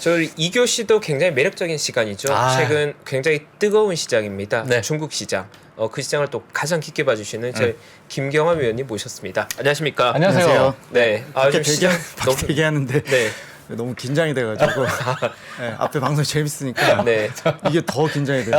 저희 2교시도 굉장히 매력적인 시간이죠. 최근 굉장히 뜨거운 시장입니다. 네. 중국 시장. 그 시장을 또 가장 깊게 봐주시는 저희 김경환 위원님 모셨습니다. 안녕하십니까? 안녕하세요. 네. 좀 시장 너무 얘기하는데 네. 너무 긴장이 돼가지고 네, 앞에 방송이 재밌으니까 네. 이게 더 긴장이 돼요.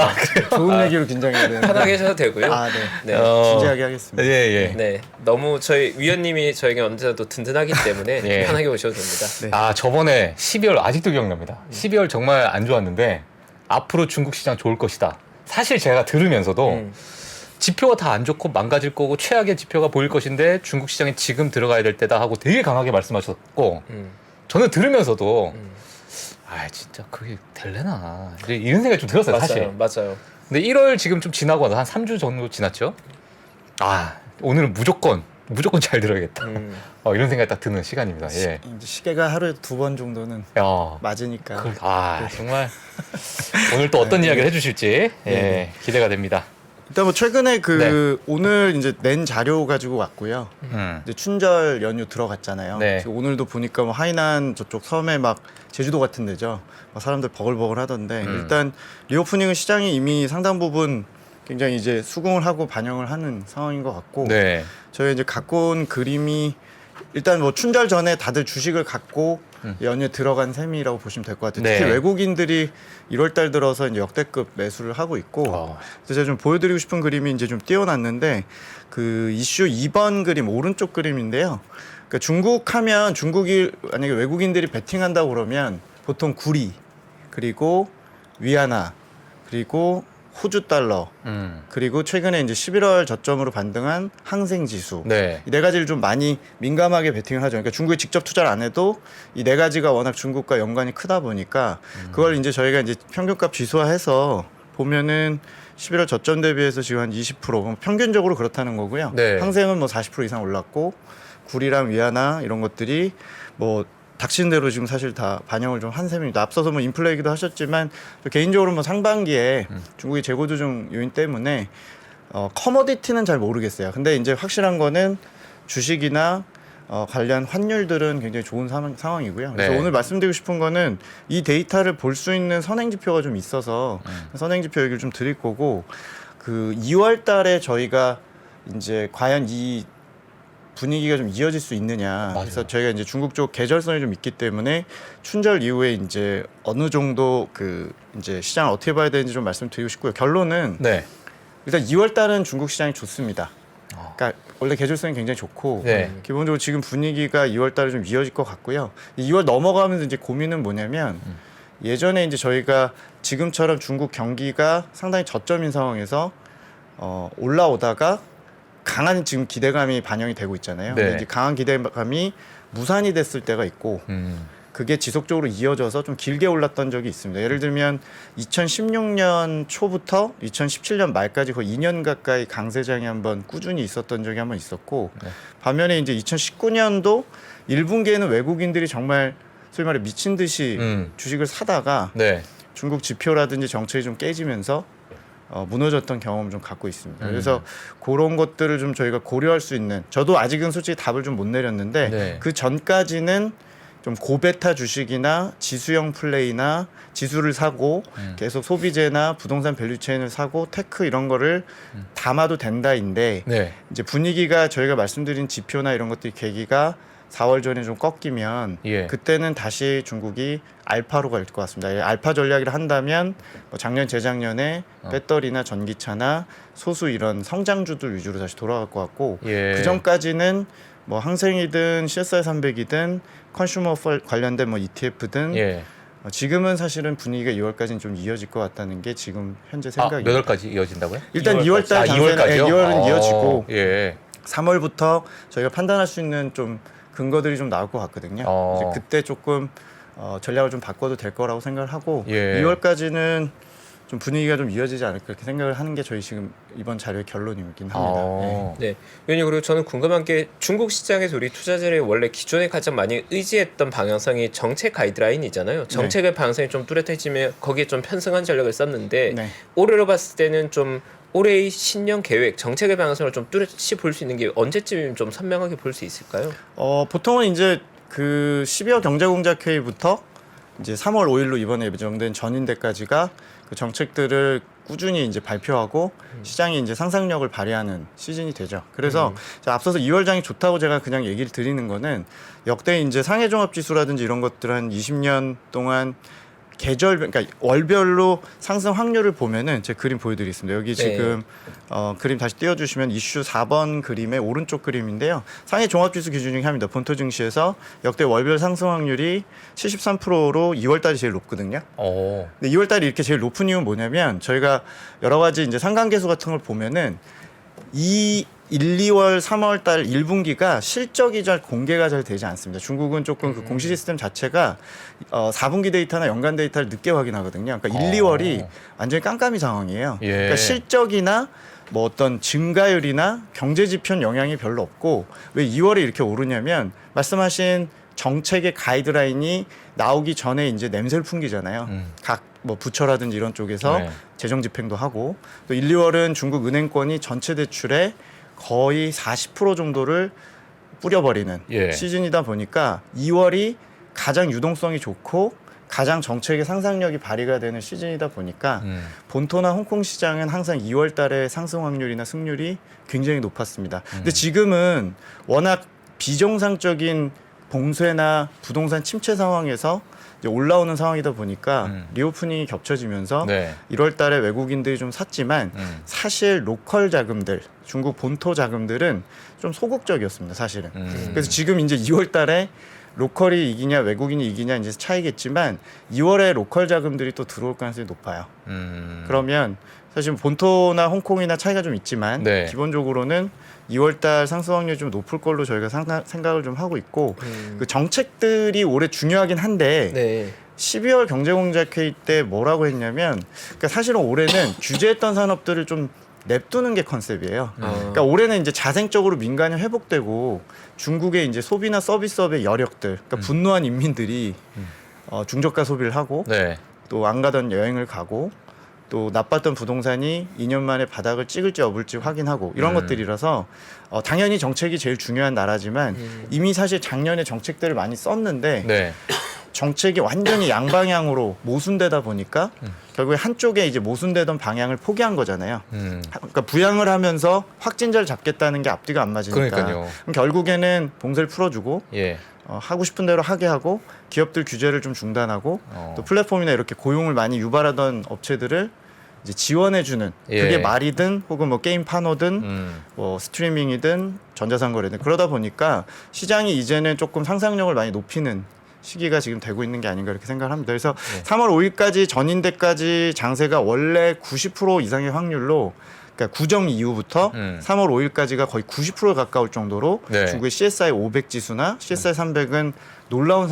좋은 얘기로 긴장이 돼요. 편하게 하셔도 되고요. 네. 네. 진지하게 하겠습니다. 예. 네. 너무 저희 위원님이 저에게 언제도 든든하기 때문에 예. 편하게 오셔도 됩니다. 네. 저번에 12월 아직도 기억납니다. 12월 정말 안 좋았는데 앞으로 중국 시장 좋을 것이다. 사실 제가 들으면서도 지표가 다 안 좋고 망가질 거고 최악의 지표가 보일 것인데 중국 시장에 지금 들어가야 될 때다 하고 되게 강하게 말씀하셨고 저는 들으면서도 진짜 그게 될래나 이런 생각이 좀 들었어요. 사실. 맞아요. 근데 1월 지금 좀 지나고 한 3주 정도 지났죠. 오늘은 무조건 잘 들어야겠다. 이런 생각이 딱 드는 시간입니다. 예. 이제 시계가 하루에 2번 정도는 맞으니까. 정말 오늘 또 어떤 이야기를 해주실지 기대가 됩니다. 일단 뭐 최근에 오늘 이제 낸 자료 가지고 왔고요. 이제 춘절 연휴 들어갔잖아요. 네. 지금 오늘도 보니까 뭐 하이난 저쪽 섬에 막 제주도 같은 데죠. 막 사람들 버글버글 하던데 일단 리오프닝은 시장이 이미 상당 부분 굉장히 이제 수긍을 하고 반영을 하는 상황인 것 같고 저희 이제 갖고 온 그림이 일단 뭐 춘절 전에 다들 주식을 갖고 연휴에 들어간 셈이라고 보시면 될 것 같아요. 특히 외국인들이 1월 달 들어서 이제 역대급 매수를 하고 있고 그래서 제가 좀 보여드리고 싶은 그림이 이제 좀 띄워놨는데 그 이슈 2번 그림 오른쪽 그림인데요. 그러니까 중국 하면 중국이 만약에 외국인들이 베팅한다고 그러면 보통 구리 그리고 위안화 그리고 호주 달러 그리고 최근에 이제 11월 저점으로 반등한 항생 지수 이 네 가지를 좀 많이 민감하게 베팅을 하죠. 그러니까 중국에 직접 투자를 안 해도 이 네 가지가 워낙 중국과 연관이 크다 보니까 그걸 이제 저희가 이제 평균값 지수화해서 보면은 11월 저점 대비해서 지금 한 20% 평균적으로 그렇다는 거고요. 항생은 뭐 40% 이상 올랐고 구리랑 위안화 이런 것들이 뭐 닥친 대로 지금 사실 다 반영을 좀 한 셈입니다. 앞서서 뭐 인플레 얘기도 하셨지만 개인적으로 뭐 상반기에 중국의 재고 조정 요인 때문에 커머디티는 잘 모르겠어요. 근데 이제 확실한 거는 주식이나 관련 환율들은 굉장히 좋은 상황이고요. 그래서 오늘 말씀드리고 싶은 거는 이 데이터를 볼 수 있는 선행 지표가 좀 있어서 선행 지표 얘기를 좀 드릴 거고 그 2월 달에 저희가 이제 과연 이 분위기가 좀 이어질 수 있느냐. 그래서 저희가 이제 중국 쪽 계절성이 좀 있기 때문에 춘절 이후에 이제 어느 정도 그 이제 시장을 어떻게 봐야 되는지 좀 말씀드리고 싶고요. 결론은 일단 2월 달은 중국 시장이 좋습니다. 그러니까 원래 계절성이 굉장히 좋고 기본적으로 지금 분위기가 2월 달에 좀 이어질 것 같고요. 2월 넘어가면서 이제 고민은 뭐냐면 예전에 이제 저희가 지금처럼 중국 경기가 상당히 저점인 상황에서 올라오다가 강한 지금 기대감이 반영이 되고 있잖아요. 근데 이제 강한 기대감이 무산이 됐을 때가 있고 그게 지속적으로 이어져서 좀 길게 올랐던 적이 있습니다. 예를 들면 2016년 초부터 2017년 말까지 거의 2년 가까이 강세장이 한번 꾸준히 있었던 적이 한번 있었고 반면에 이제 2019년도 1분기에는 외국인들이 정말 소위 말해 미친 듯이 주식을 사다가 중국 지표라든지 정책이 좀 깨지면서 무너졌던 경험을 좀 갖고 있습니다. 그래서 그런 것들을 좀 저희가 고려할 수 있는 저도 아직은 솔직히 답을 좀 못 내렸는데 그 전까지는 좀 고베타 주식이나 지수형 플레이나 지수를 사고 계속 소비재나 부동산 밸류체인을 사고 테크 이런 거를 담아도 된다인데 이제 분위기가 저희가 말씀드린 지표나 이런 것들이 계기가 4월 전에 좀 꺾이면 그때는 다시 중국이 알파로 갈 것 같습니다. 알파 전략을 한다면 뭐 작년 재작년에 배터리나 전기차나 소수 이런 성장주들 위주로 다시 돌아갈 것 같고 그 전까지는 뭐 항생이든 CSI 300이든 컨슈머 관련된 뭐 ETF든 지금은 사실은 분위기가 2월까지는 좀 이어질 것 같다는 게 지금 현재 생각입니다. 몇 월까지 이어진다고요? 일단 2월달 2월까지요? 2월은 이어지고 3월부터 저희가 판단할 수 있는 좀 근거들이 좀 나올 것 같거든요. 이제 그때 조금 전략을 좀 바꿔도 될 거라고 생각을 하고 2월까지는 좀 분위기가 좀 이어지지 않을까 그렇게 생각을 하는 게 저희 지금 이번 자료의 결론이긴 합니다. 네. 위원님 그리고 저는 궁금한 게 중국 시장에서 우리 투자자들이 원래 기존에 가장 많이 의지했던 방향성이 정책 가이드라인이잖아요. 정책의 방향성이 좀 뚜렷해지면 거기에 좀 편승한 전략을 썼는데 올해로 봤을 때는 좀 올해의 신년 계획, 정책의 방향성을 좀 뚜렷이 볼 수 있는 게 언제쯤이면 좀 선명하게 볼 수 있을까요? 보통은 이제 그 12월 경제공작회의부터 이제 3월 5일로 이번에 예정된 전인대까지가 그 정책들을 꾸준히 이제 발표하고 시장이 이제 상상력을 발휘하는 시즌이 되죠. 그래서 앞서서 2월장이 좋다고 제가 그냥 얘기를 드리는 거는 역대 이제 상해 종합 지수라든지 이런 것들 한 20년 동안 계절, 그러니까 월별로 상승 확률을 보면은 제 그림 보여드리겠습니다. 여기 지금 그림 다시 띄워주시면 이슈 4번 그림의 오른쪽 그림인데요. 상해 종합지수 기준 중에 합니다. 본토 증시에서 역대 월별 상승 확률이 73%로 2월달이 제일 높거든요. 근데 2월달이 이렇게 제일 높은 이유는 뭐냐면 저희가 여러 가지 이제 상관계수 같은 걸 보면은 1, 2월, 3월 달 1분기가 실적이 잘 공개가 잘 되지 않습니다. 중국은 조금 그 공시 시스템 자체가 4분기 데이터나 연간 데이터를 늦게 확인하거든요. 그러니까 1, 2월이 완전히 깜깜이 상황이에요. 예. 그러니까 실적이나 뭐 어떤 증가율이나 경제 지표는 영향이 별로 없고 왜 2월에 이렇게 오르냐면 말씀하신 정책의 가이드라인이 나오기 전에 이제 냄새를 풍기잖아요. 각 뭐 부처라든지 이런 쪽에서 네. 재정 집행도 하고 또 1, 2월은 중국 은행권이 전체 대출의 거의 40% 정도를 뿌려버리는 예. 시즌이다 보니까 2월이 가장 유동성이 좋고 가장 정책의 상상력이 발휘가 되는 시즌이다 보니까 본토나 홍콩 시장은 항상 2월 달에 상승 확률이나 승률이 굉장히 높았습니다. 근데 지금은 워낙 비정상적인 봉쇄나 부동산 침체 상황에서 이제 올라오는 상황이다 보니까 리오프닝이 겹쳐지면서 네. 1월 달에 외국인들이 좀 샀지만 사실 로컬 자금들, 중국 본토 자금들은 좀 소극적이었습니다, 사실은. 그래서 지금 이제 2월 달에 로컬이 이기냐 외국인이 이기냐 이제 차이겠지만 2월에 로컬 자금들이 또 들어올 가능성이 높아요. 그러면 사실 본토나 홍콩이나 차이가 좀 있지만 네. 기본적으로는 2월달 상승 확률이 좀 높을 걸로 저희가 생각을 좀 하고 있고 그 정책들이 올해 중요하긴 한데 네. 12월 경제공작회의 때 뭐라고 했냐면 그러니까 사실은 올해는 규제했던 산업들을 좀 냅두는 게 컨셉이에요. 그러니까 올해는 이제 자생적으로 민간이 회복되고 중국의 이제 소비나 서비스업의 여력들, 그러니까 분노한 인민들이 중저가 소비를 하고 네. 또 안 가던 여행을 가고 또 나빴던 부동산이 2년 만에 바닥을 찍을지 없을지 확인하고 이런 것들이라서 당연히 정책이 제일 중요한 나라지만 이미 사실 작년에 정책들을 많이 썼는데 네. 정책이 완전히 양방향으로 모순되다 보니까 결국에 한쪽에 이제 모순되던 방향을 포기한 거잖아요. 그러니까 부양을 하면서 확진자를 잡겠다는 게 앞뒤가 안 맞으니까. 그러니까요. 그럼 결국에는 봉쇄를 풀어주고 예. 하고 싶은 대로 하게 하고 기업들 규제를 좀 중단하고 또 플랫폼이나 이렇게 고용을 많이 유발하던 업체들을 이제 지원해주는 예. 그게 말이든 혹은 뭐 게임 판호든 뭐 스트리밍이든 전자상거래든 그러다 보니까 시장이 이제는 조금 상상력을 많이 높이는 시기가 지금 되고 있는 게 아닌가 이렇게 생각을 합니다. 그래서 3월 5일까지 전인대까지 장세가 원래 90% 이상의 확률로 그러니까 구정 이후부터 3월 5일까지가 거의 90%에 가까울 정도로 네. 중국의 CSI 500 지수나 CSI 300은 놀라운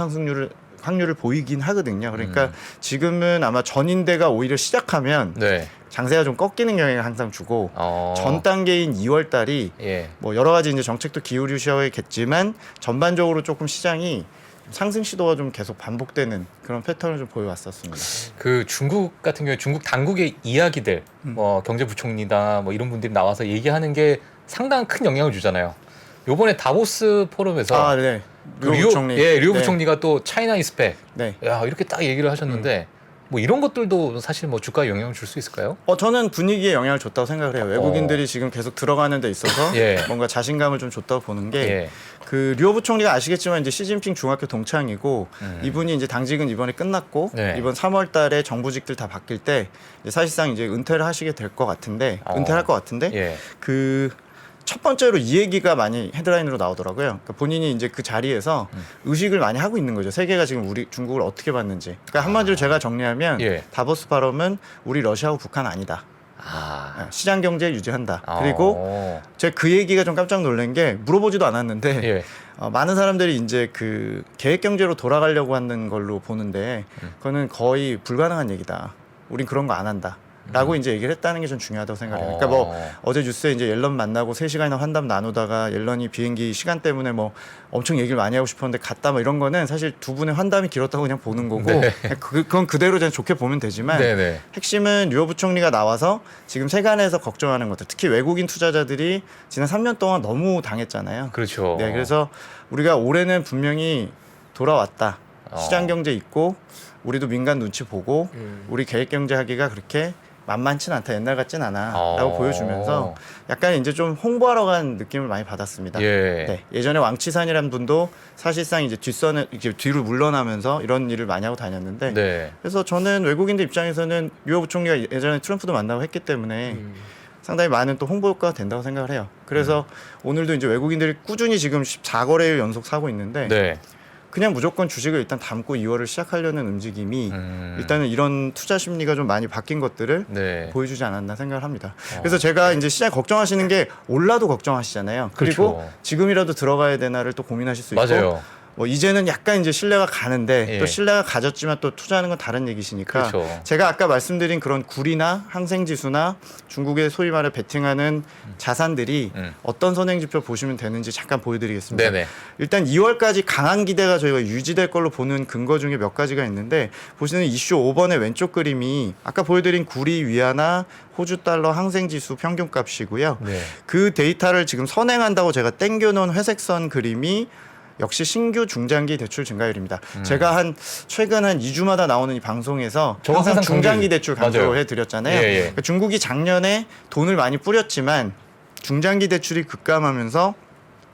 확률을 보이긴 하거든요. 그러니까 지금은 아마 전인대가 오히려 시작하면 네. 장세가 좀 꺾이는 경향을 항상 주고 전 단계인 2월 달이 예. 뭐 여러 가지 이제 정책도 기울이셔야겠지만 전반적으로 조금 시장이 상승 시도가 좀 계속 반복되는 그런 패턴을 좀 보여왔었습니다. 그 중국 같은 경우에 중국 당국의 이야기들, 뭐 경제부총리나 뭐 이런 분들이 나와서 얘기하는 게 상당한 큰 영향을 주잖아요. 요번에 다보스 포럼에서 네. 그 류 네. 부총리가 또 차이나 이스펙, 네. 야 이렇게 딱 얘기를 하셨는데 뭐 이런 것들도 사실 뭐 주가에 영향을 줄 수 있을까요? 저는 분위기에 영향을 줬다고 생각을 해요. 외국인들이 지금 계속 들어가는 데 있어서 예. 뭔가 자신감을 좀 줬다고 보는 게 예. 그 류오 부총리가 아시겠지만 이제 시진핑 중학교 동창이고 이분이 이제 당직은 이번에 끝났고 네. 이번 3월 달에 정부직들 다 바뀔 때 이제 사실상 이제 은퇴를 하시게 될 것 같은데 은퇴할 것 같은데 예. 그 첫 번째로 이 얘기가 많이 헤드라인으로 나오더라고요. 그러니까 본인이 이제 그 자리에서 의식을 많이 하고 있는 거죠. 세계가 지금 우리 중국을 어떻게 봤는지. 그러니까 한마디로 제가 정리하면 예. 다보스 파럼은 우리 러시아하고 북한 아니다. 시장 경제 유지한다. 그리고 제가 그 얘기가 좀 깜짝 놀란 게 물어보지도 않았는데 예. 많은 사람들이 이제 그 계획 경제로 돌아가려고 하는 걸로 보는데 그거는 거의 불가능한 얘기다. 우린 그런 거 안 한다. 라고 이제 얘기를 했다는 게 좀 중요하다고 생각해요. 그러니까 뭐 어제 뉴스에 이제 옐런 만나고 3시간이나 환담 나누다가 옐런이 비행기 시간 때문에 뭐 엄청 얘기를 많이 하고 싶었는데 갔다 뭐 이런 거는 사실 두 분의 환담이 길었다고 그냥 보는 거고 네. 그건 그대로 그냥 좋게 보면 되지만 네네. 핵심은 류오 부총리가 나와서 지금 세간에서 걱정하는 것들 특히 외국인 투자자들이 지난 3년 동안 너무 당했잖아요. 그렇죠. 네, 그래서 우리가 올해는 분명히 돌아왔다. 시장 경제 있고 우리도 민간 눈치 보고 우리 계획 경제 하기가 그렇게 만만치 않다. 옛날 같진 않아라고 보여주면서 약간 이제 좀 홍보하러 간 느낌을 많이 받았습니다. 예. 네, 예전에 왕치산이라는 분도 사실상 이제 뒷선에 이제 뒤로 물러나면서 이런 일을 많이 하고 다녔는데 네. 그래서 저는 외국인들 입장에서는 유호 부총리가 예전에 트럼프도 만나고 했기 때문에 상당히 많은 또 홍보 효과가 된다고 생각을 해요. 그래서 오늘도 이제 외국인들이 꾸준히 지금 14거래일 연속 사고 있는데 네. 그냥 무조건 주식을 일단 담고 2월을 시작하려는 움직임이 일단은 이런 투자 심리가 좀 많이 바뀐 것들을 네. 보여주지 않았나 생각을 합니다. 그래서 제가 이제 시장 걱정하시는 게 올라도 걱정하시잖아요. 그리고 그렇죠. 지금이라도 들어가야 되나를 또 고민하실 수 있고 맞아요. 뭐 이제는 약간 이제 신뢰가 가는데 예. 또 신뢰가 가졌지만 또 투자하는 건 다른 얘기시니까 그렇죠. 제가 아까 말씀드린 그런 구리나 항생지수나 중국의 소위 말해 베팅하는 자산들이 어떤 선행지표 보시면 되는지 잠깐 보여드리겠습니다. 네네. 일단 2월까지 강한 기대가 저희가 유지될 걸로 보는 근거 중에 몇 가지가 있는데 보시는 이슈 5번의 왼쪽 그림이 아까 보여드린 구리 위안화 호주 달러 항생지수 평균값이고요. 네. 그 데이터를 지금 선행한다고 제가 땡겨놓은 회색선 그림이 역시 신규 중장기 대출 증가율입니다. 제가 최근 한 2주마다 나오는 이 방송에서 저거 항상 항상 중장기 강조해- 대출 강조를 맞아요. 해드렸잖아요. 예, 예. 그러니까 중국이 작년에 돈을 많이 뿌렸지만 중장기 대출이 급감하면서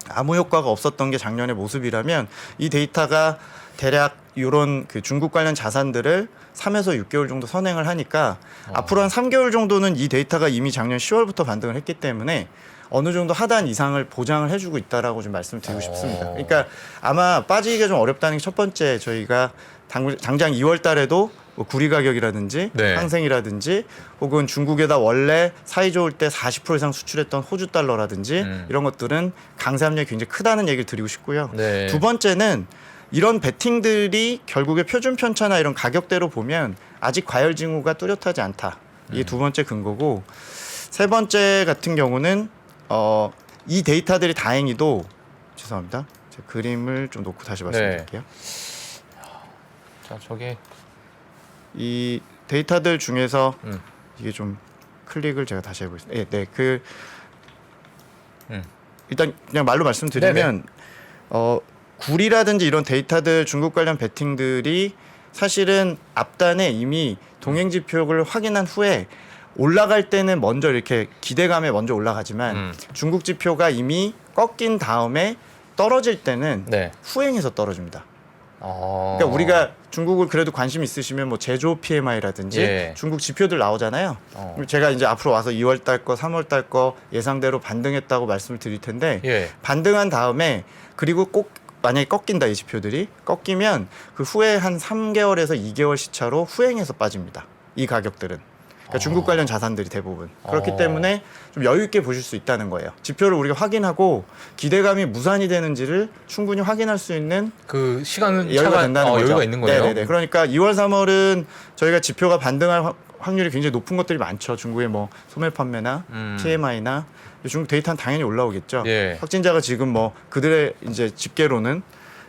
아무 효과가 없었던 게 작년의 모습이라면 이 데이터가 대략 이런 그 중국 관련 자산들을 3에서 6개월 정도 선행을 하니까 앞으로 한 3개월 정도는 이 데이터가 이미 작년 10월부터 반등을 했기 때문에 어느 정도 하단 이상을 보장을 해주고 있다라고 좀 말씀드리고 싶습니다. 그러니까 아마 빠지기가 좀 어렵다는 게 첫 번째 저희가 당장 2월 달에도 뭐 구리 가격이라든지 네. 항생이라든지 혹은 중국에다 원래 사이 좋을 때 40% 이상 수출했던 호주 달러라든지 이런 것들은 강세 압력이 굉장히 크다는 얘기를 드리고 싶고요. 네. 두 번째는 이런 베팅들이 결국에 표준 편차나 이런 가격대로 보면 아직 과열 징후가 뚜렷하지 않다. 이게 두 번째 근거고 세 번째 같은 경우는 이 데이터들이 다행히도 죄송합니다. 제 그림을 좀 놓고 다시 말씀드릴게요. 자, 저게 이 데이터들 중에서 이게 좀 클릭을 제가 다시 해보겠습니다. 네, 그 일단 그냥 말로 말씀드리면 구리라든지 이런 데이터들 중국 관련 베팅들이 사실은 앞단에 이미 동행 지표를 확인한 후에 올라갈 때는 먼저 이렇게 기대감에 먼저 올라가지만 중국 지표가 이미 꺾인 다음에 떨어질 때는 네. 후행해서 떨어집니다. 그러니까 우리가 중국을 그래도 관심 있으시면 뭐 제조 PMI라든지 예. 중국 지표들 나오잖아요. 제가 이제 앞으로 와서 2월 달 거, 3월 달 거 예상대로 반등했다고 말씀을 드릴 텐데 예. 반등한 다음에 그리고 꼭 만약에 꺾인다 이 지표들이 꺾이면 그 후에 한 3개월에서 2개월 시차로 후행해서 빠집니다. 이 가격들은. 그러니까 중국 관련 자산들이 대부분 그렇기 때문에 좀 여유 있게 보실 수 있다는 거예요. 지표를 우리가 확인하고 기대감이 무산이 되는지를 충분히 확인할 수 있는 그 시간은 여유가 된다는 거죠. 여유가 있는 거예요. 네네네. 그러니까 2월, 3월은 저희가 지표가 반등할 확률이 굉장히 높은 것들이 많죠. 중국의 뭐 소매 판매나 PMI나 중국 데이터는 당연히 올라오겠죠. 예. 확진자가 지금 뭐 그들의 이제 집계로는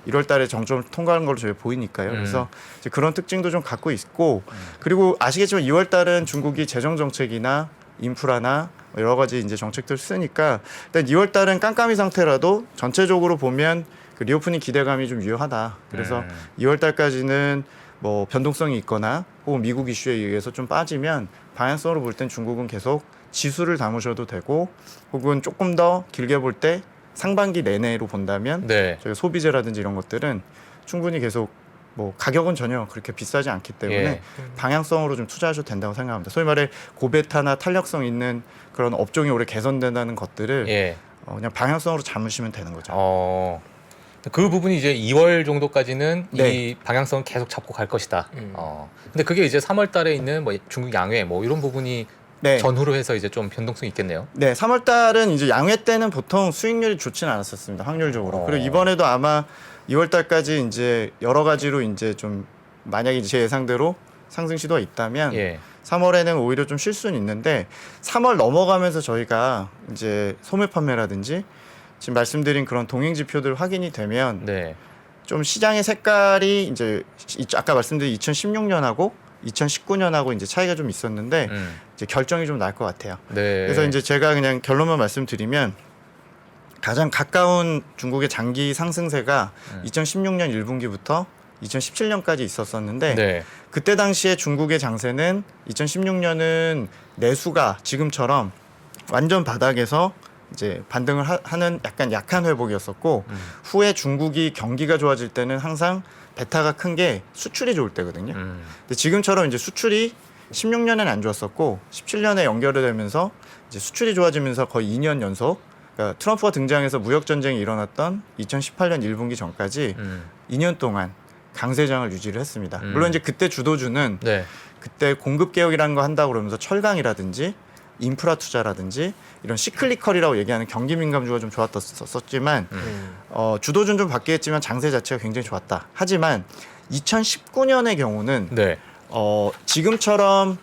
1월 달에 정점을 통과하는 걸로 저희 보이니까요. 그래서 이제 그런 특징도 좀 갖고 있고 그리고 아시겠지만 2월 달은 중국이 재정 정책이나 인프라나 여러 가지 이제 정책들 쓰니까 일단 2월 달은 깜깜이 상태라도 전체적으로 보면 그 리오프닝 기대감이 좀 유효하다. 그래서 2월 달까지는 뭐 변동성이 있거나 혹은 미국 이슈에 의해서 좀 빠지면 방향성으로 볼 땐 중국은 계속 지수를 담으셔도 되고 혹은 조금 더 길게 볼 때 상반기 내내로 본다면 네. 저희 소비재라든지 이런 것들은 충분히 계속 뭐 가격은 전혀 그렇게 비싸지 않기 때문에 예. 방향성으로 좀 투자하셔도 된다고 생각합니다. 소위 말해 고베타나 탄력성 있는 그런 업종이 올해 개선된다는 것들을 예. 그냥 방향성으로 잡으시면 되는 거죠. 그 부분이 이제 2월 정도까지는 네. 이 방향성을 계속 잡고 갈 것이다. 근데 그게 이제 3월 달에 있는 뭐 중국 양회 뭐 이런 부분이 네. 전후로 해서 이제 좀 변동성이 있겠네요. 네, 3월 달은 이제 양회 때는 보통 수익률이 좋지는 않았었습니다. 확률적으로. 그리고 이번에도 아마 2월 달까지 이제 여러 가지로 이제 좀 만약에 이제 제 예상대로 상승 시도가 있다면 예. 3월에는 오히려 좀 쉴 수는 있는데 3월 넘어가면서 저희가 이제 소매 판매라든지 지금 말씀드린 그런 동행 지표들 확인이 되면 네. 좀 시장의 색깔이 이제 아까 말씀드린 2016년하고 2019년하고 이제 차이가 좀 있었는데 이제 결정이 좀 날 것 같아요. 네. 그래서 이제 제가 그냥 결론만 말씀드리면 가장 가까운 중국의 장기 상승세가 2016년 1분기부터 2017년까지 있었었는데 네. 그때 당시에 중국의 장세는 2016년은 내수가 지금처럼 완전 바닥에서 이제 반등을 하는 약간 약한 회복이었었고 후에 중국이 경기가 좋아질 때는 항상 베타가 큰 게 수출이 좋을 때거든요. 근데 지금처럼 이제 수출이 16년에는 안 좋았었고 17년에 연결이 되면서 이제 수출이 좋아지면서 거의 2년 연속 그러니까 트럼프가 등장해서 무역 전쟁이 일어났던 2018년 1분기 전까지 2년 동안 강세장을 유지를 했습니다. 물론 이제 그때 주도주는 네. 그때 공급 개혁이라는 거 한다고 그러면서 철강이라든지 인프라 투자라든지 이런 시클리컬이라고 얘기하는 경기 민감주가 좀 좋았었지만 주도주는 좀 바뀌었지만 장세 자체가 굉장히 좋았다. 하지만 2019년의 경우는 네. 지금처럼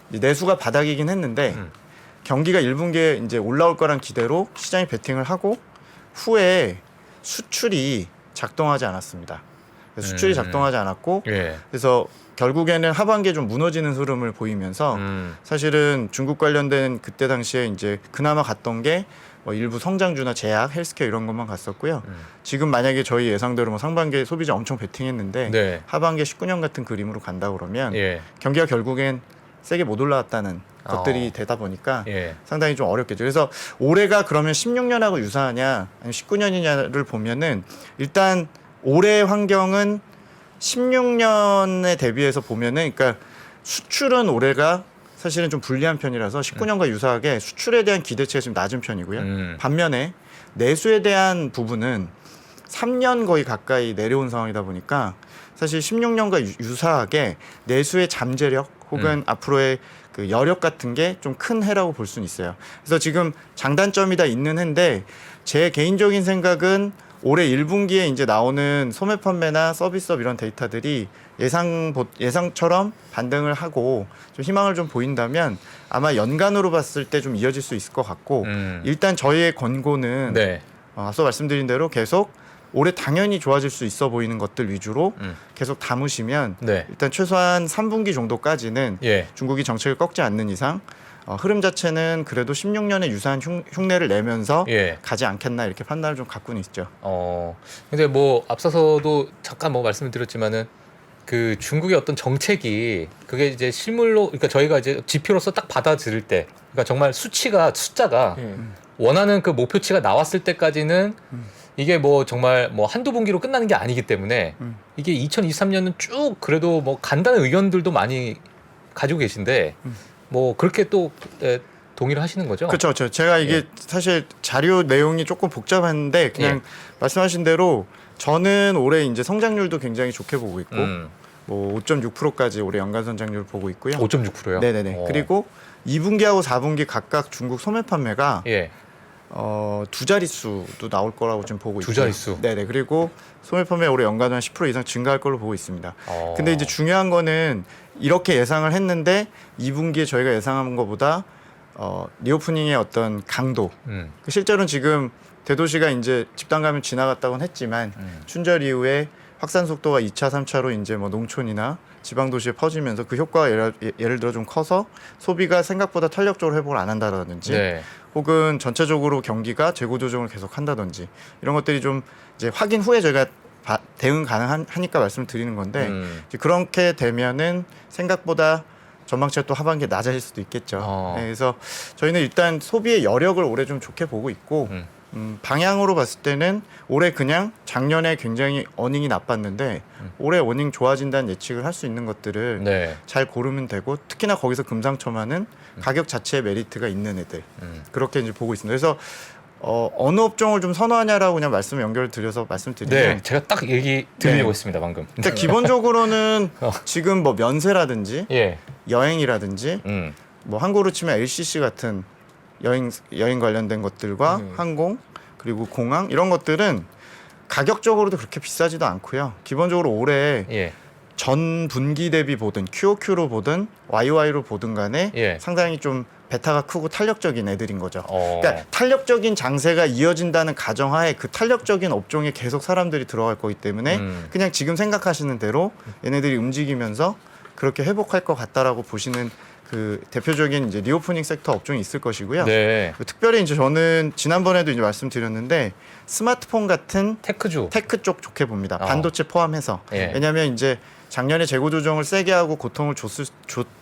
내수가 바닥이긴 했는데 경기가 1분기에 이제 올라올 거란 기대로 시장이 베팅을 하고 후에 수출이 작동하지 않았습니다. 수출이 작동하지 않았고 예. 그래서 결국에는 하반기에 좀 무너지는 흐름을 보이면서 사실은 중국 관련된 그때 당시에 이제 그나마 갔던 게 뭐 일부 성장주나 제약, 헬스케어 이런 것만 갔었고요. 지금 만약에 저희 예상대로 뭐 상반기에 소비자 엄청 베팅했는데 네. 하반기에 19년 같은 그림으로 간다 그러면 예. 경기가 결국엔 세게 못 올라왔다는 것들이 되다 보니까 예. 상당히 좀 어렵겠죠. 그래서 올해가 그러면 16년하고 유사하냐 아니면 19년이냐를 보면은 일단 올해 환경은 16년에 대비해서 보면은 그러니까 수출은 올해가 사실은 좀 불리한 편이라서 19년과 유사하게 수출에 대한 기대치가 지금 낮은 편이고요. 반면에 내수에 대한 부분은 3년 거의 가까이 내려온 상황이다 보니까 사실 16년과 유사하게 내수의 잠재력 혹은 앞으로의 그 여력 같은 게 좀 큰 해라고 볼 수는 있어요. 그래서 지금 장단점이 다 있는 해인데 제 개인적인 생각은 올해 1분기에 이제 나오는 소매 판매나 서비스업 이런 데이터들이 예상처럼 반등을 하고 좀 희망을 좀 보인다면 아마 연간으로 봤을 때 좀 이어질 수 있을 것 같고 일단 저희의 권고는 네. 앞서 말씀드린 대로 계속 올해 당연히 좋아질 수 있어 보이는 것들 위주로 계속 담으시면 네. 일단 최소한 3분기 정도까지는 예. 중국이 정책을 꺾지 않는 이상 흐름 자체는 그래도 16년에 유사한 흉내를 내면서 예. 가지 않겠나 이렇게 판단을 좀 갖고는 있죠. 근데 뭐 앞서서도 잠깐 뭐 말씀을 드렸지만은 그 중국의 어떤 정책이 그게 이제 실물로 그러니까 저희가 이제 지표로서 딱 받아들일 때 그러니까 정말 숫자가 원하는 그 목표치가 나왔을 때까지는 이게 뭐 정말 뭐 한두 분기로 끝나는 게 아니기 때문에 이게 2023년은 쭉 그래도 뭐 간다는 의견들도 많이 가지고 계신데 뭐 그렇게 또 동의를 하시는 거죠? 그렇죠. 제가 이게 사실 자료 내용이 조금 복잡한데 그냥 말씀하신 대로 저는 올해 이제 성장률도 굉장히 좋게 보고 있고 뭐 5.6%까지 올해 연간 성장률 보고 있고요. 5.6%요? 네네네. 그리고 2분기하고 4분기 각각 중국 소매 판매가 예. 두 자릿수도 나올 거라고 지금 보고 있고요. 두 자릿수. 네네. 그리고 소매 판매 올해 연간 한 10% 이상 증가할 걸로 보고 있습니다. 근데 이제 중요한 거는 이렇게 예상을 했는데 2분기에 저희가 예상한 것보다 리오프닝의 어떤 강도. 실제로는 지금 대도시가 이제 집단 감염 지나갔다고는 했지만 춘절 이후에 확산 속도가 2차, 3차로 이제 뭐 농촌이나 지방 도시에 퍼지면서 그 효과가 예를 들어 좀 커서 소비가 생각보다 탄력적으로 회복을 안 한다든지 네. 혹은 전체적으로 경기가 재고 조정을 계속 한다든지 이런 것들이 좀 이제 확인 후에 저희가 대응 가능하니까 말씀을 드리는 건데 이제 그렇게 되면은 생각보다 전망치가 또 하반기에 낮아질 수도 있겠죠. 네, 그래서 저희는 일단 소비의 여력을 올해 좀 좋게 보고 있고 방향으로 봤을 때는 올해 그냥 작년에 굉장히 어닝이 나빴는데 올해 어닝 좋아진다는 예측을 할 수 있는 것들을 네. 잘 고르면 되고 특히나 거기서 금상첨화는 가격 자체에 메리트가 있는 애들 그렇게 이제 보고 있습니다. 그래서 어느 업종을 좀 선호하냐라고 그냥 말씀을 연결드려서 말씀드리면 네, 제가 딱 얘기 드리려고 했습니다 방금. 일단 기본적으로는 지금 뭐 면세라든지 예. 여행이라든지 뭐 한국으로 치면 LCC 같은 여행 관련된 것들과 항공 그리고 공항 이런 것들은 가격적으로도 그렇게 비싸지도 않고요. 기본적으로 올해 전 분기 대비 보든 QOQ로 보든 YOY로 보든 간에 상당히 좀 베타가 크고 탄력적인 애들인 거죠. 그러니까 탄력적인 장세가 이어진다는 가정하에 그 탄력적인 업종에 계속 사람들이 들어갈 거기 때문에 그냥 지금 생각하시는 대로 얘네들이 움직이면서 그렇게 회복할 것 같다라고 보시는 그 대표적인 이제 리오프닝 섹터 업종이 있을 것이고요. 네. 특별히 이제 저는 지난번에도 이제 말씀드렸는데 스마트폰 같은 테크주. 테크 쪽 좋게 봅니다. 반도체 포함해서. 예. 왜냐하면 이제 작년에 재고 조정을 세게 하고 고통을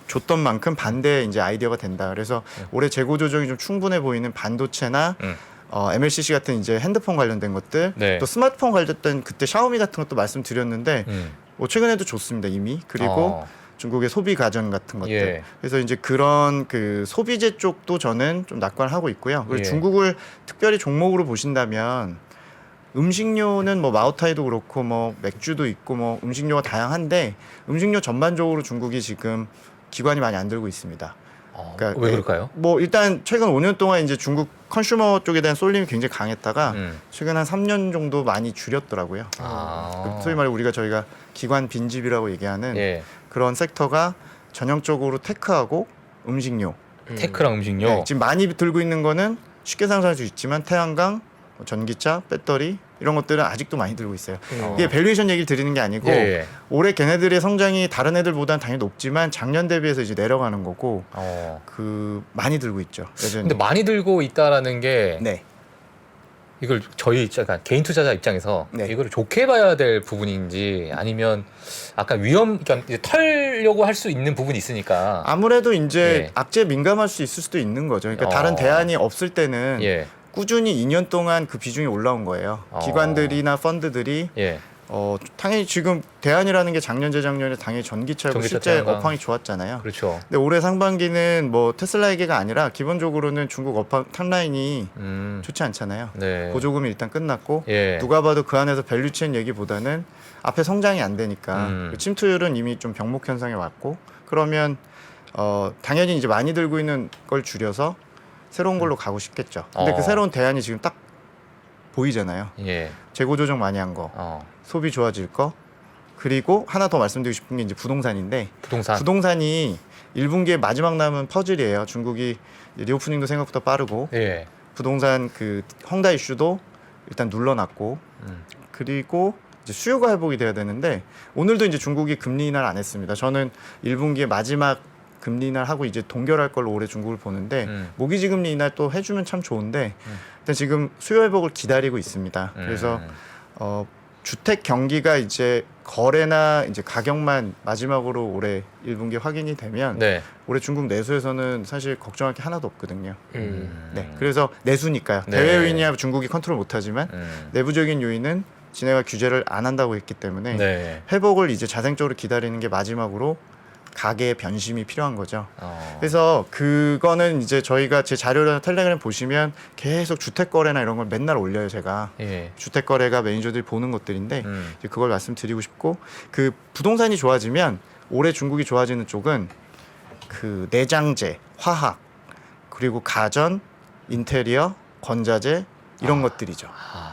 줬던 만큼 반대 이제 아이디어가 된다. 그래서 올해 재고 조정이 좀 충분해 보이는 반도체나 MLCC 같은 이제 핸드폰 관련된 것들, 네. 또 스마트폰 관련된 그때 샤오미 같은 것도 말씀드렸는데 뭐 최근에도 좋습니다 이미. 그리고 중국의 소비 가전 같은 것들. 예. 그래서 이제 그런 그 소비재 쪽도 저는 좀 낙관하고 있고요. 그리고 예. 중국을 특별히 종목으로 보신다면 음식료는 뭐 마오타이도 그렇고 뭐 맥주도 있고 뭐 음식료가 다양한데 음식료 전반적으로 중국이 지금 기관이 많이 안 들고 있습니다. 그러니까 왜 그럴까요? 뭐 일단 최근 5년 동안 이제 중국 컨슈머 쪽에 대한 쏠림이 굉장히 강했다가 최근 한 3년 정도 많이 줄였더라고요. 소위 말해 저희가 기관 빈집이라고 얘기하는 예. 그런 섹터가 전형적으로 테크하고 음식료. 테크랑 음식료. 네, 지금 많이 들고 있는 거는 쉽게 상상할 수 있지만 태양광, 전기차, 배터리 이런 것들은 아직도 많이 들고 있어요. 이게 밸류에이션 얘기를 드리는 게 아니고 예. 올해 걔네들의 성장이 다른 애들보다는 당연히 높지만 작년 대비해서 이제 내려가는 거고 그 많이 들고 있죠. 여전히. 근데 많이 들고 있다라는 게 네. 이걸 저희 약간 개인 투자자 입장에서 네. 이걸 좋게 봐야 될 부분인지 아니면 약간 그러니까 이제 털려고 할 수 있는 부분이 있으니까 아무래도 이제 예. 악재에 민감할 수 있을 수도 있는 거죠. 그러니까 다른 대안이 없을 때는 예. 꾸준히 2년 동안 그 비중이 올라온 거예요. 기관들이나 펀드들이 예. 당연히 지금 대안이라는 게 작년 재작년에 당연히 전기차고 전기차 실제 태양광. 업황이 좋았잖아요. 그렇죠. 근데 올해 상반기는 뭐 테슬라 얘기가 아니라 기본적으로는 중국 업황 탑라인이 좋지 않잖아요. 네. 보조금이 일단 끝났고 예. 누가 봐도 그 안에서 밸류체인 얘기보다는 앞에 성장이 안 되니까 그 침투율은 이미 좀 병목 현상에 왔고 그러면 당연히 이제 많이 들고 있는 걸 줄여서 새로운 걸로 가고 싶겠죠. 근데 그 새로운 대안이 지금 딱 보이잖아요. 예. 재고 조정 많이 한 거, 소비 좋아질 거, 그리고 하나 더 말씀드리고 싶은 게 이제 부동산인데 부동산이 1분기에 마지막 남은 퍼즐이에요. 중국이 리오프닝도 생각보다 빠르고 예. 부동산 그 헝다 이슈도 일단 눌러놨고 그리고 이제 수요가 회복이 돼야 되는데 오늘도 이제 중국이 금리 인하를 안 했습니다. 저는 1분기에 마지막 금리 인하를 하고 이제 동결할 걸로 올해 중국을 보는데 모기지 금리 인하 또 해주면 참 좋은데 일단 지금 수요 회복을 기다리고 있습니다. 그래서 주택 경기가 이제 거래나 이제 가격만 마지막으로 올해 1분기 확인이 되면 네. 올해 중국 내수에서는 사실 걱정할 게 하나도 없거든요. 네, 그래서 내수니까요. 네. 대외 요인이야 중국이 컨트롤 못하지만 내부적인 요인은 지네가 규제를 안 한다고 했기 때문에 네. 회복을 이제 자생적으로 기다리는 게 마지막으로 가계의 변심이 필요한 거죠. 그래서 그거는 이제 저희가 제 자료나 텔레그램 보시면 계속 주택 거래나 이런 걸 맨날 올려요. 제가 예. 주택 거래가 매니저들이 보는 것들인데 이제 그걸 말씀드리고 싶고 그 부동산이 좋아지면 올해 중국이 좋아지는 쪽은 그 내장재, 화학 그리고 가전, 인테리어, 건자재 이런 것들이죠.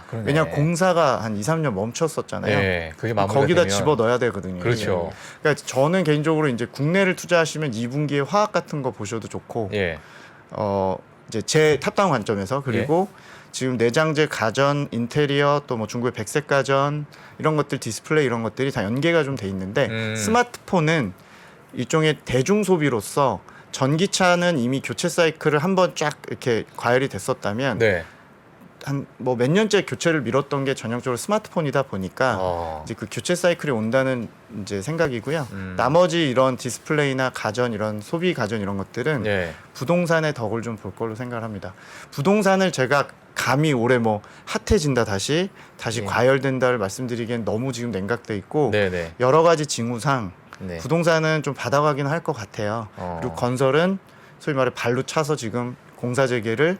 그러네. 왜냐하면 공사가 한 2, 3년 멈췄었잖아요. 네. 그게 마무리가 거기다 되면 집어 넣어야 되거든요. 그렇죠. 그러니까 저는 개인적으로 이제 국내를 투자하시면 2분기에 화학 같은 거 보셔도 좋고, 예. 이제 제 탑다운 관점에서 그리고 지금 내장재, 가전, 인테리어 또 뭐 중국의 백색 가전 이런 것들 디스플레이 이런 것들이 다 연계가 좀 돼 있는데 스마트폰은 일종의 대중 소비로서 전기차는 이미 교체 사이클을 한번 쫙 이렇게 과열이 됐었다면. 네. 한 뭐 몇 년째 교체를 미뤘던 게 전형적으로 스마트폰이다 보니까 이제 그 교체 사이클이 온다는 이제 생각이고요. 나머지 이런 디스플레이나 가전 이런 소비 가전 이런 것들은 부동산의 덕을 좀 볼 걸로 생각을 합니다. 부동산을 제가 감히 올해 뭐 핫해진다 다시 과열된다를 말씀드리기엔 너무 지금 냉각돼 있고 네네. 여러 가지 징후상 네. 부동산은 좀 받아가긴 할 것 같아요. 그리고 건설은 소위 말해 발로 차서 지금 공사 재개를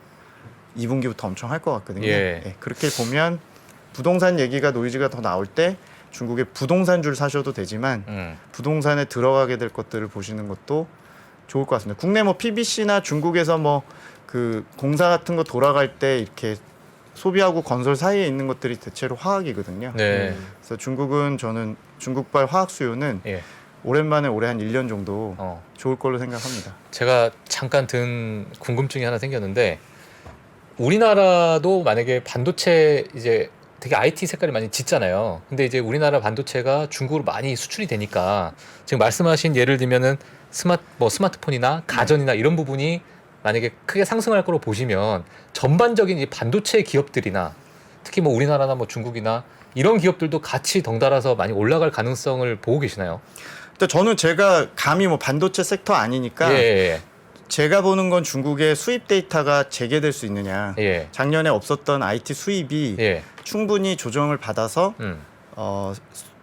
2분기부터 엄청 할 것 같거든요. 예. 네, 그렇게 보면 부동산 얘기가 노이즈가 더 나올 때 중국의 부동산줄 사셔도 되지만 부동산에 들어가게 될 것들을 보시는 것도 좋을 것 같습니다. 국내 뭐 PBC나 중국에서 뭐 그 공사 같은 거 돌아갈 때 이렇게 소비하고 건설 사이에 있는 것들이 대체로 화학이거든요. 네. 그래서 중국은 저는 중국발 화학 수요는 오랜만에 올해 한 1년 정도 좋을 걸로 생각합니다. 제가 잠깐 든 궁금증이 하나 생겼는데 우리나라도 만약에 반도체 이제 되게 IT 색깔이 많이 짙잖아요. 근데 이제 우리나라 반도체가 중국으로 많이 수출이 되니까 지금 말씀하신 예를 들면은 스마트폰이나 가전이나 이런 부분이 만약에 크게 상승할 거로 보시면 전반적인 이 반도체 기업들이나 특히 뭐 우리나라나 뭐 중국이나 이런 기업들도 같이 덩달아서 많이 올라갈 가능성을 보고 계시나요? 근데 저는 제가 감히 뭐 반도체 섹터 아니니까 예. 제가 보는 건 중국의 수입 데이터가 재개될 수 있느냐. 예. 작년에 없었던 IT 수입이 예. 충분히 조정을 받아서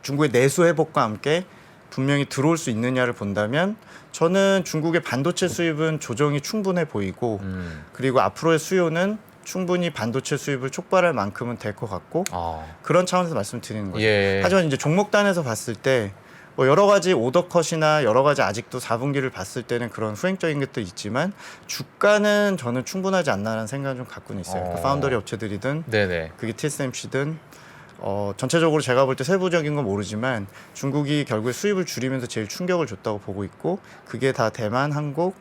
중국의 내수 회복과 함께 분명히 들어올 수 있느냐를 본다면 저는 중국의 반도체 수입은 조정이 충분해 보이고 그리고 앞으로의 수요는 충분히 반도체 수입을 촉발할 만큼은 될 것 같고 그런 차원에서 말씀드리는 거죠. 예. 하지만 이제 종목단에서 봤을 때 뭐 여러 가지 오더 컷이나 여러 가지 아직도 4분기를 봤을 때는 그런 후행적인 것도 있지만 주가는 저는 충분하지 않나라는 생각을 좀 갖고는 있어요. 그러니까 파운더리 업체들이든 네네. 그게 TSMC든 전체적으로 제가 볼 때 세부적인 건 모르지만 중국이 결국에 수입을 줄이면서 제일 충격을 줬다고 보고 있고 그게 다 대만, 한국,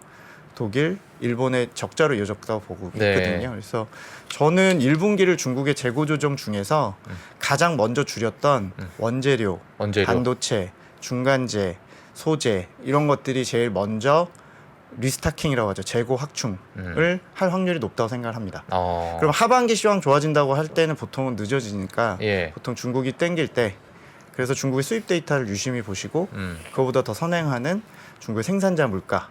독일, 일본의 적자로 이어졌다고 보고 있거든요. 그래서 저는 1분기를 중국의 재고 조정 중에서 가장 먼저 줄였던 원재료, 반도체, 중간재, 소재 이런 것들이 제일 먼저 리스타킹이라고 하죠. 재고 확충을 할 확률이 높다고 생각을 합니다. 그럼 하반기 시황 좋아진다고 할 때는 보통은 늦어지니까 보통 중국이 땡길 때 그래서 중국의 수입 데이터를 유심히 보시고 그거보다 더 선행하는 중국의 생산자 물가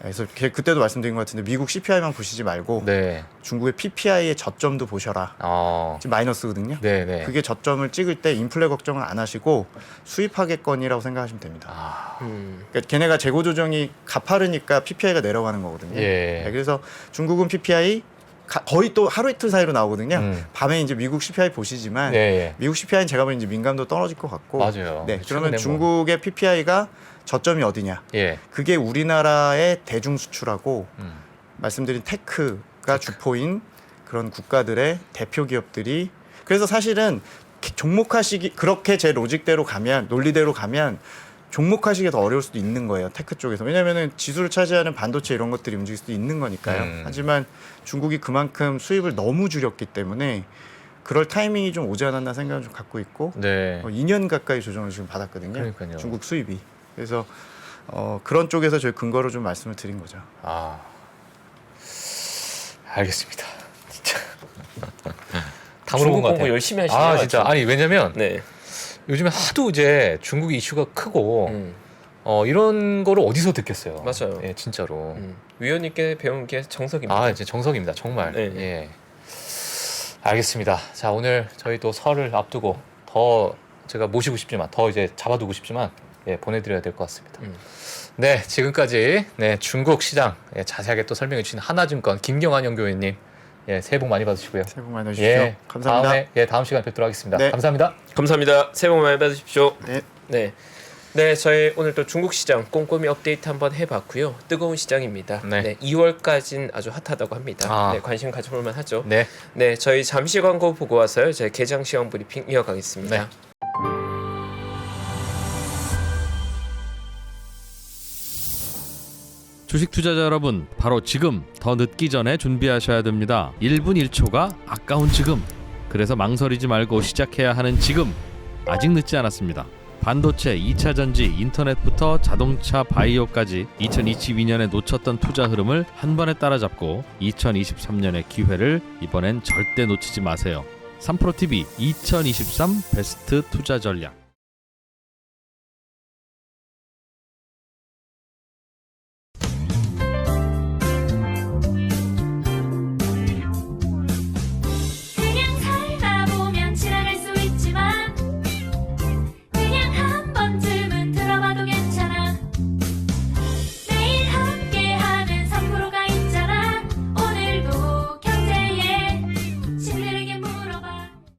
그래서 그때도 말씀드린 것 같은데 미국 CPI만 보시지 말고 중국의 PPI의 저점도 보셔라. 지금 마이너스거든요. 그게 저점을 찍을 때 인플레 걱정을 안 하시고 수입하겠거니라고 생각하시면 됩니다. 그러니까 걔네가 재고 조정이 가파르니까 PPI가 내려가는 거거든요. 그래서 중국은 PPI 거의 또 하루 이틀 사이로 나오거든요. 밤에 이제 미국 CPI 보시지만 미국 CPI는 제가 보기엔 이제 민감도 떨어질 것 같고 맞아요. 그러면 중국의 PPI가 저점이 어디냐? 그게 우리나라의 대중 수출하고 말씀드린 테크가 주포인 그런 국가들의 대표 기업들이 그래서 사실은 종목화시기 그렇게 제 로직대로 가면 논리대로 가면 종목화시기 더 어려울 수도 있는 거예요. 테크 쪽에서. 왜냐면은 지수를 차지하는 반도체 이런 것들이 움직일 수도 있는 거니까요. 하지만 중국이 그만큼 수입을 너무 줄였기 때문에 그럴 타이밍이 좀 오지 않았나 생각을 좀 갖고 있고 2년 가까이 조정을 지금 받았거든요. 그러니까요. 중국 수입이. 그래서 그런 쪽에서 저희 근거로 좀 말씀을 드린 거죠. 알겠습니다. 진짜 다 중국 물어본 것 공부 같아요. 열심히 하시네요. 진짜 아주. 아니 왜냐면 요즘에 하도 이제 중국 이슈가 크고 이런 거를 어디서 듣겠어요. 맞아요. 예, 진짜로. 위원님께 배운 게 정석입니다. 이제 정석입니다. 정말. 예. 알겠습니다. 자, 오늘 저희 또 설을 앞두고 더 제가 모시고 싶지만 더 이제 잡아두고 싶지만 보내드려야 될 것 같습니다. 네, 지금까지 중국 시장 자세하게 또 설명해 주신 하나증권 김경환 연구위원님 새해 복 많이 받으시고요. 새해 복 많이 받으십시오. 감사합니다. 다음 시간에 뵙도록 하겠습니다. 감사합니다. 감사합니다. 새해 복 많이 받으십시오. 네, 저희 오늘 또 중국 시장 꼼꼼히 업데이트 한번 해봤고요. 뜨거운 시장입니다. 2월까지는 아주 핫하다고 합니다. 관심 가져볼 만하죠. 저희 잠시 광고 보고 와서요. 제 개장 시황 브리핑 이어가겠습니다. 주식 투자자 여러분, 바로 지금 더 늦기 전에 준비하셔야 됩니다. 1분 1초가 아까운 지금. 그래서 망설이지 말고 시작해야 하는 지금. 아직 늦지 않았습니다. 반도체, 2차 전지, 인터넷부터 자동차, 바이오까지 2022년에 놓쳤던 투자 흐름을 한 번에 따라잡고 2023년의 기회를 이번엔 절대 놓치지 마세요. 3프로TV 2023 베스트 투자 전략.